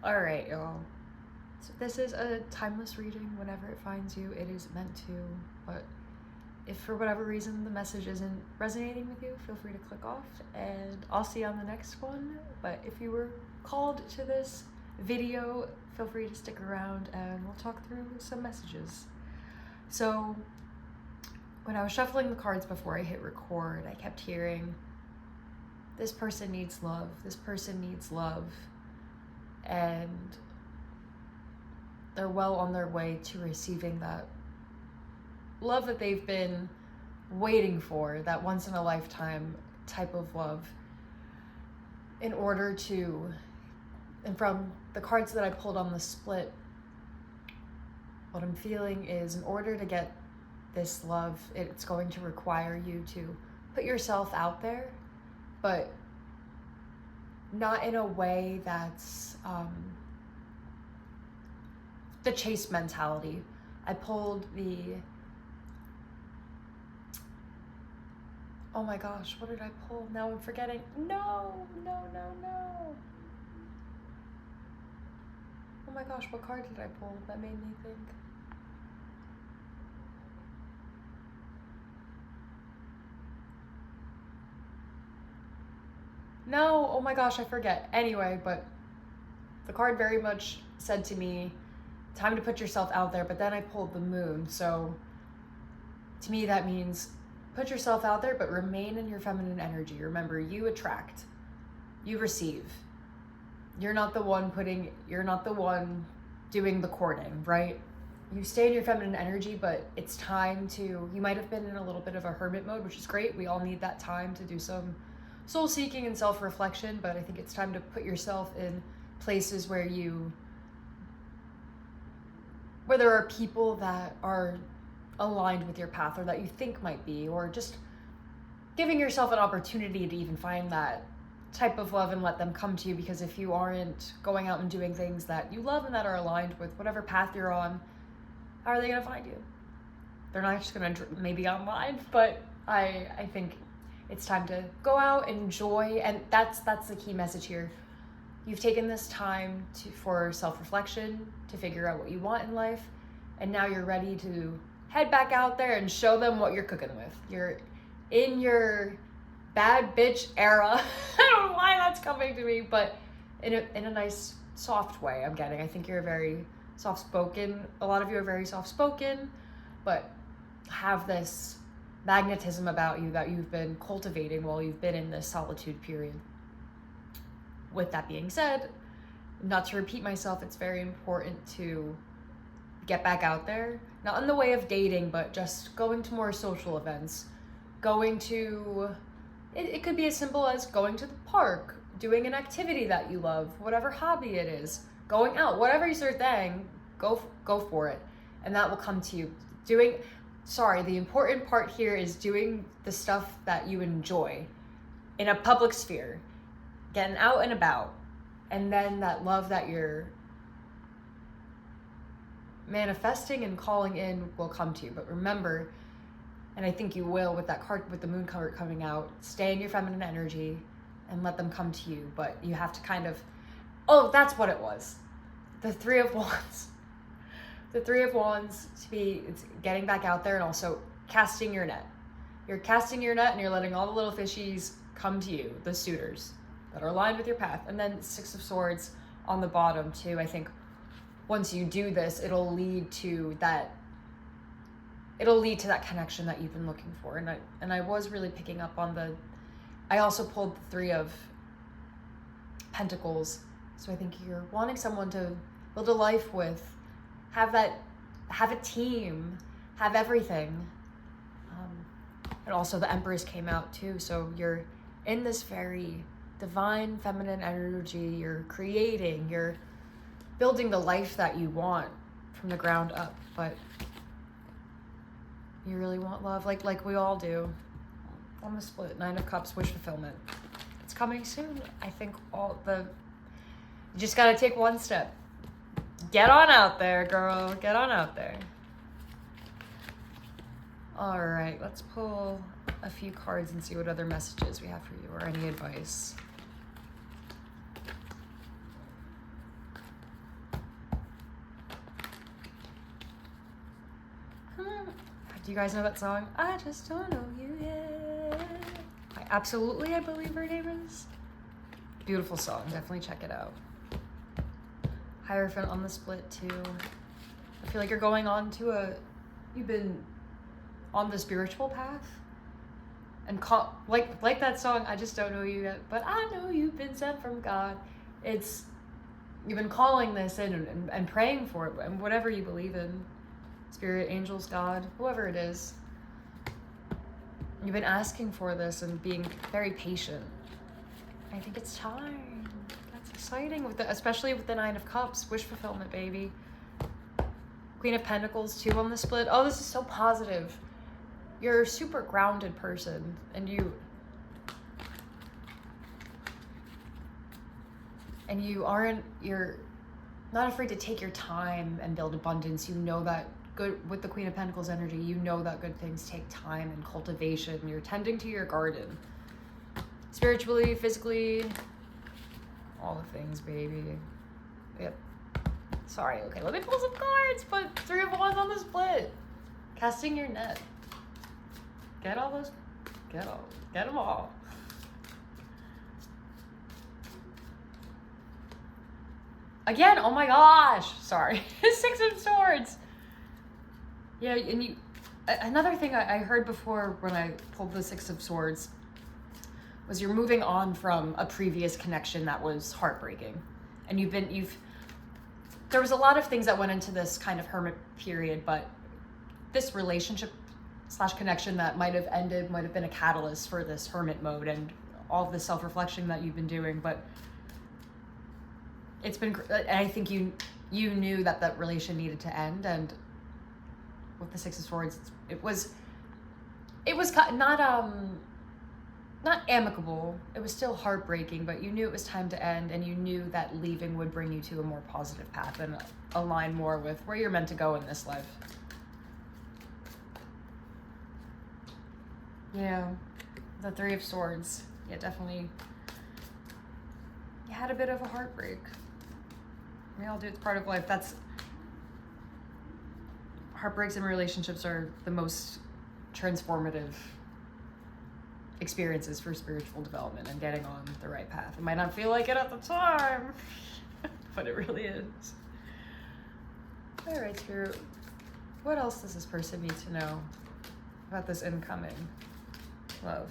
All right, y'all. So this is a timeless reading. Whenever it finds you, it is meant to. But if for whatever reason the message isn't resonating with you, feel free to click off and I'll see you on the next one. But if you were called to this video, feel free to stick around and we'll talk through some messages. So when I was shuffling the cards before I hit record, I kept hearing, this person needs love, this person needs love. And they're well on their way to receiving that love that they've been waiting for, that once in a lifetime type of love. In order to, and from the cards that I pulled on the split, what I'm feeling is in order to get this love, it's going to require you to put yourself out there, but not in a way that's the chase mentality. I pulled the, oh my gosh, what did I pull? Now I'm forgetting. No. Oh my gosh, what card did I pull that made me think? No, oh my gosh, I forget. Anyway, but the card very much said to me, time to put yourself out there, but then I pulled the moon. So to me, that means put yourself out there, but remain in your feminine energy. Remember, you attract, you receive. You're not the one doing the courting, right? You stay in your feminine energy, but it's time to, you might have been in a little bit of a hermit mode, which is great. We all need that time to do some soul seeking and self-reflection, but I think it's time to put yourself in places where there are people that are aligned with your path, or that you think might be, or just giving yourself an opportunity to even find that type of love and let them come to you. Because if you aren't going out and doing things that you love and that are aligned with whatever path you're on, how are they going to find you? They're not just going to maybe online, but I think it's time to go out, enjoy, and that's the key message here. You've taken this time for self-reflection, to figure out what you want in life, and now you're ready to head back out there and show them what you're cooking with. You're in your bad bitch era. I don't know why that's coming to me, but in a nice, soft way I'm getting. I think you're very soft-spoken. A lot of you are very soft-spoken, but have this magnetism about you that you've been cultivating while you've been in this solitude period. With that being said, not to repeat myself, it's very important to get back out there, not in the way of dating, but just going to more social events, going to, it could be as simple as going to the park, doing an activity that you love, whatever hobby it is, going out, whatever is your thing, go for it, and that will come to you. The important part here is doing the stuff that you enjoy in a public sphere, getting out and about, and then that love that you're manifesting and calling in will come to you. But remember, and I think you will with that card, with the moon card coming out, stay in your feminine energy and let them come to you. But you have to kind of, oh, that's what it was. The Three of Wands. The Three of Wands it's getting back out there and also casting your net. You're casting your net and you're letting all the little fishies come to you, the suitors that are aligned with your path. And then Six of Swords on the bottom too. I think once you do this, it'll lead to that connection that you've been looking for. And I was really picking up on I also pulled the Three of Pentacles. So I think you're wanting someone to build a life with, have a team, have everything. And also the Empress came out too. So you're in this very divine feminine energy. You're creating, you're building the life that you want from the ground up. But you really want love, like we all do. On the split, Nine of Cups, wish fulfillment. It's coming soon. I think you just gotta take one step. Get on out there, girl. Get on out there. All right, let's pull a few cards and see what other messages we have for you or any advice. Do you guys know that song? I just don't know you yet. I believe her name is. Beautiful song. Definitely check it out. Hierophant on the split too. I feel like you're going on to you've been on the spiritual path. And like that song, I just don't know you yet, but I know you've been sent from God. You've been calling this in and praying for it, and whatever you believe in, spirit, angels, God, whoever it is. You've been asking for this and being very patient. I think it's time. That's exciting, especially with the Nine of Cups, wish fulfillment, baby. Queen of Pentacles too on the split. Oh, this is so positive. You're a super grounded person, and you're not afraid to take your time and build abundance. You know that good with the Queen of Pentacles energy, you know that good things take time and cultivation. You're tending to your garden. Spiritually, physically, all the things, baby. Yep. Sorry, okay, let me pull some cards. Put 3 of Wands on the split. Casting your net. Get them all. Again, oh my gosh, sorry. 6 of Swords. Yeah, and another thing I heard before when I pulled the 6 of Swords was you're moving on from a previous connection that was heartbreaking. And there was a lot of things that went into this kind of hermit period, but this relationship / connection that might have ended might have been a catalyst for this hermit mode and all of the self-reflection that you've been doing. But it's been, I think you knew that relation needed to end, and with the 6 of Swords, it was not amicable. It was still heartbreaking, but you knew it was time to end, and you knew that leaving would bring you to a more positive path and align more with where you're meant to go in this life. Yeah, the 3 of Swords. Yeah, definitely. You had a bit of a heartbreak. We all do. It's part of life. Heartbreaks in relationships are the most transformative experiences for spiritual development and getting on the right path. It might not feel like it at the time, but it really is. All right, Spirit. What else does this person need to know about this incoming love?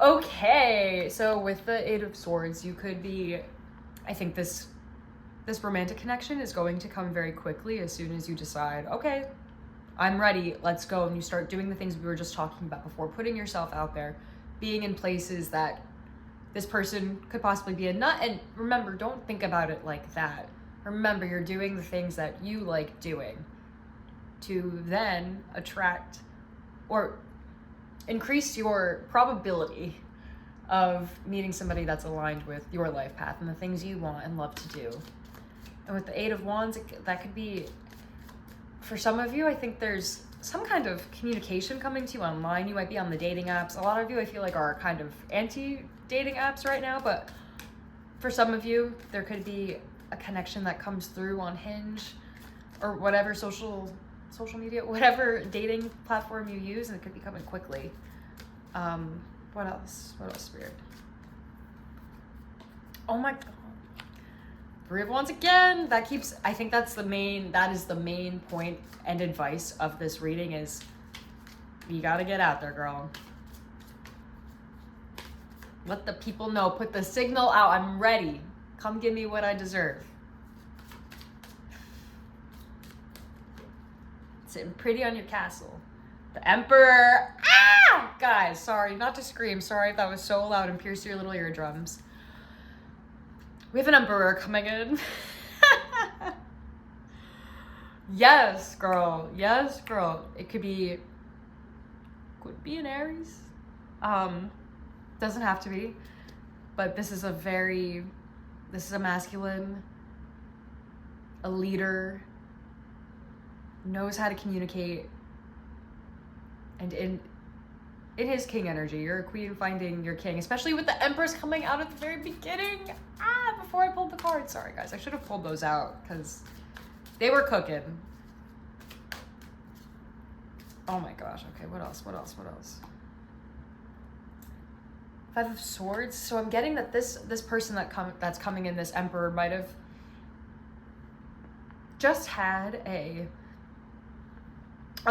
Okay, so with the 8 of Swords, you could be, I think this romantic connection is going to come very quickly as soon as you decide, okay, I'm ready, let's go. And you start doing the things we were just talking about before, putting yourself out there, being in places that this person could possibly be a nut. And remember, don't think about it like that. Remember, you're doing the things that you like doing to then attract or increase your probability of meeting somebody that's aligned with your life path and the things you want and love to do. And with the 8 of Wands, that could be, for some of you, I think there's some kind of communication coming to you online. You might be on the dating apps. A lot of you, I feel like, are kind of anti-dating apps right now, but for some of you, there could be a connection that comes through on Hinge or whatever social media, whatever dating platform you use, and it could be coming quickly. What else, Spirit? Oh my God. 3 of Wands again. I think that is the main point and advice of this reading is you gotta get out there, girl. Let the people know, put the signal out, I'm ready. Come give me what I deserve. Sitting pretty on your castle. The Emperor. Ah! Guys, sorry, not to scream. Sorry if that was so loud and pierced your little eardrums. We have an Emperor coming in. Yes, girl. Yes, girl. It could be an Aries. Doesn't have to be. But this is a masculine, a leader, knows how to communicate, and in his king energy, you're a queen finding your king, especially with the Empress coming out at the very beginning. Before I pulled the cards. Sorry, guys. I should have pulled those out because They were cooking. Oh my gosh. Okay, what else? Five of Swords. So I'm getting that this person that's coming in, this Emperor, might have just had a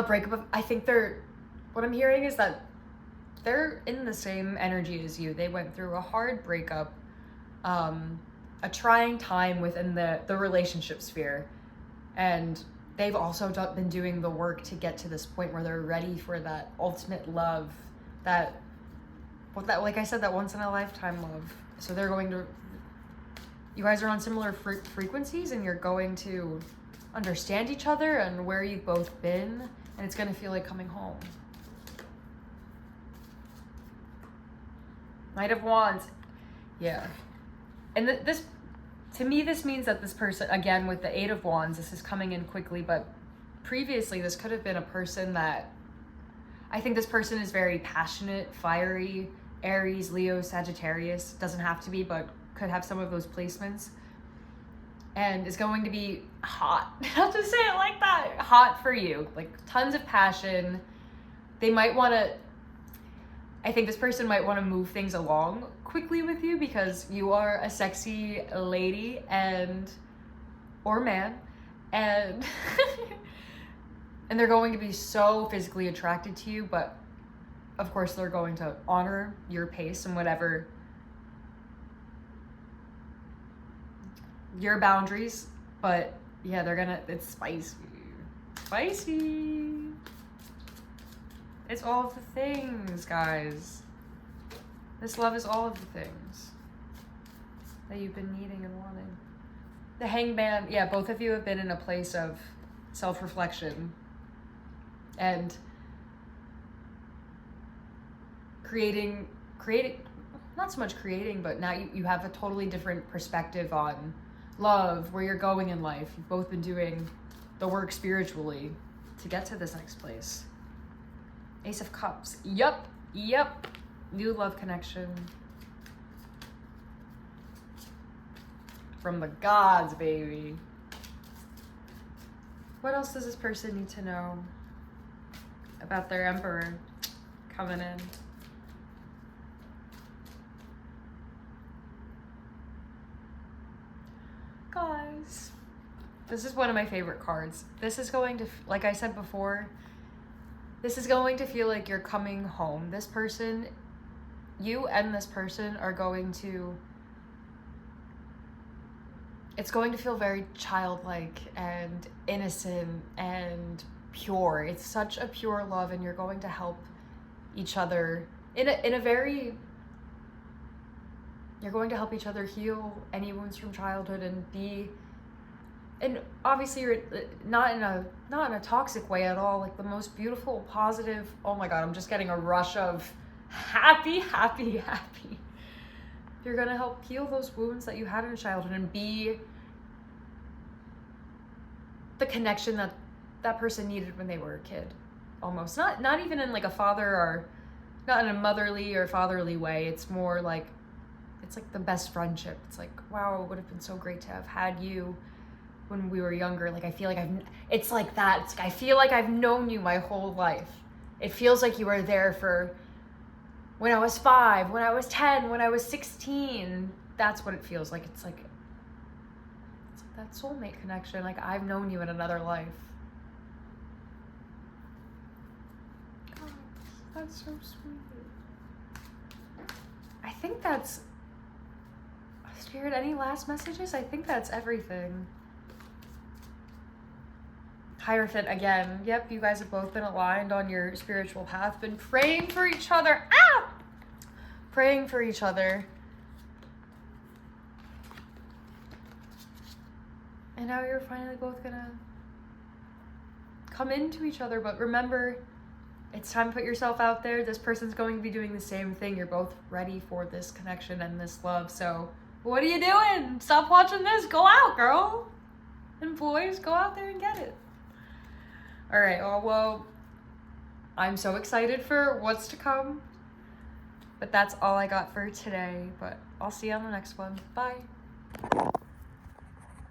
breakup of, I think what I'm hearing is that they're in the same energy as you. They went through a hard breakup, a trying time within the relationship sphere, and they've also been doing the work to get to this point where they're ready for that ultimate love, that like I said, that once in a lifetime love. So they're going to, you guys are on similar frequencies, and you're going to understand each other and where you've both been, and it's going to feel like coming home. Knight of Wands. Yeah. And this, to me, this means that this person, again, with the Eight of Wands, this is coming in quickly, but previously this could have been a person that, I think this person is very passionate, fiery, Aries, Leo, Sagittarius. Doesn't have to be, but could have some of those placements. And is going to be hot. I'll just say it like that. Hot for you. Like, tons of passion. They might want to, I think this person might want to move things along quickly with you because you are a sexy lady or man, and and they're going to be so physically attracted to you, but of course they're going to honor your pace and whatever your boundaries. But yeah, it's spicy. It's all of the things, guys. This love is all of the things that you've been needing and wanting. The Hangman, yeah, both of you have been in a place of self-reflection and creating, not so much creating, but now you have a totally different perspective on love, where you're going in life. You've both been doing the work spiritually to get to this next place. Ace of Cups. Yep. New love connection. From the gods, baby. What else does this person need to know about their Emperor coming in? Guys, this is one of my favorite cards. This is going to, like I said before, this is going to feel like you're coming home. This person, you and this person are going to, it's going to feel very childlike and innocent and pure. It's such a pure love, and you're going to help each other in a very, you're going to help each other heal any wounds from childhood and obviously you're not in a toxic way at all. Like, the most beautiful, positive, oh my God, I'm just getting a rush of happy. You're gonna help heal those wounds that you had in childhood and be the connection that person needed when they were a kid. Almost, not even in like a father or not in a motherly or fatherly way. It's more like, it's like the best friendship. It's like, wow, it would have been so great to have had you when we were younger. Like, I feel like it's like that. It's like, I feel like I've known you my whole life. It feels like you were there for when I was 5, when I was 10, when I was 16. That's what it feels like. It's like that soulmate connection. Like, I've known you in another life. God, that's so sweet. I think that's, Spirit, any last messages? I think that's everything. Hierophant again. Yep, you guys have both been aligned on your spiritual path, been praying for each other. Praying for each other. And now you're finally both gonna come into each other. But remember, it's time to put yourself out there. This person's going to be doing the same thing. You're both ready for this connection and this love. So what are you doing? Stop watching this. Go out, girl. And boys, go out there and get it. All right, well, I'm so excited for what's to come. But that's all I got for today. But I'll see you on the next one. Bye.